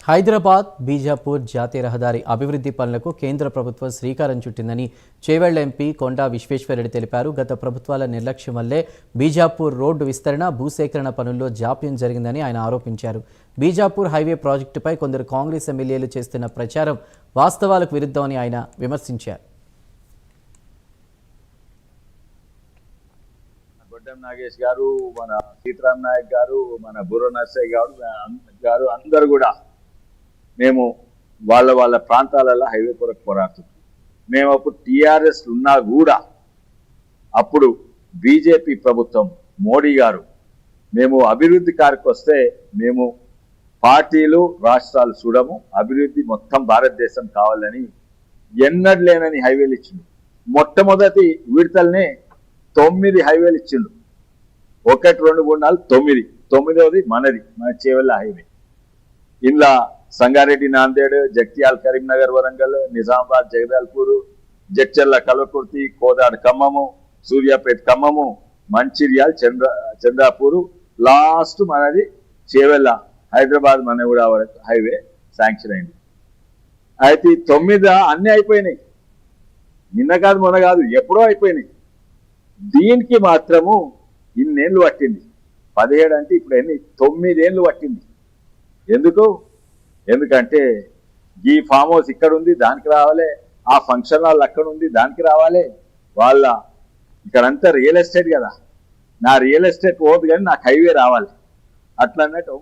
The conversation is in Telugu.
హైదరాబాద్ బీజాపూర్ జాతీయ రహదారి అభివృద్ధి పనులకు కేంద్ర ప్రభుత్వం శ్రీకారం చుట్టిందని చేవెళ్ల ఎంపీ కొండా విశ్వేశ్వరరెడ్డి తెలిపారు. గత ప్రభుత్వాల నిర్లక్ష్యం వల్లే బీజాపూర్ రోడ్డు విస్తరణ, భూసేకరణ పనుల్లో జాప్యం జరిగిందని ఆయన ఆరోపించారు. బీజాపూర్ హైవే ప్రాజెక్టుపై కొందరు కాంగ్రెస్ ఎమ్మెల్యేలు చేస్తున్న ప్రచారం వాస్తవాలకు విరుద్ధమని ఆయన విమర్శించారు. గొడ్డం నాగేష్ గారు, మన సీతారాం నాయక్ గారు, మన బుర్ర నర్సయ్య గారు అందరు కూడా మేము వాళ్ళ ప్రాంతాలలో హైవే కొరకు పోరాడుతున్నాం. మేము అప్పుడు టీఆర్ఎస్ ఉన్నా కూడా అప్పుడు బీజేపీ ప్రభుత్వం మోడీ గారు మేము అభివృద్ధి కారికి వస్తే మేము పార్టీలు రాష్ట్రాలు చూడము, అభివృద్ధి మొత్తం భారతదేశం కావాలని ఎన్నడూ లేనని హైవేలు ఇచ్చిండు. మొట్టమొదటి విడతలనే 9 హైవేలు ఇచ్చిండు. 1, 2, 3, 4, 9. మనది, మన చేవెళ్ళ హైవే. ఇందులో సంగారెడ్డి నాందేడ్, జగిత్యాల కరీంనగర్ వరంగల్, నిజామాబాద్ జగదాల్పూర్, జడ్చర్ల కల్వకుర్తి, కోదాడ ఖమ్మము, సూర్యాపేట ఖమ్మము, మంచిర్యాల చంద్రాపూర్, లాస్ట్ మనది చేవెళ్ళ హైదరాబాద్ మనగూడ వరకు హైవే శాంక్షన్ అయింది. అయితే 9 అన్నీ అయిపోయినాయి. నిన్న కాదు మొన్న కాదు, ఎప్పుడో అయిపోయినాయి. దీనికి మాత్రము ఇన్నేళ్ళు పట్టింది. 17 అంటే ఇప్పుడు ఎన్ని 9 ఏళ్ళు పట్టింది. ఎందుకంటే ఈ ఫామ్ హౌస్ ఇక్కడ ఉంది, దానికి రావాలి, ఆ ఫంక్షన్ హాల్ అక్కడ ఉంది, దానికి రావాలి. వాళ్ళ ఇక్కడంతా రియల్ ఎస్టేట్ కదా, నా రియల్ ఎస్టేట్ పోదు కానీ నాకు హైవే రావాలి అట్లా అన్నట్టు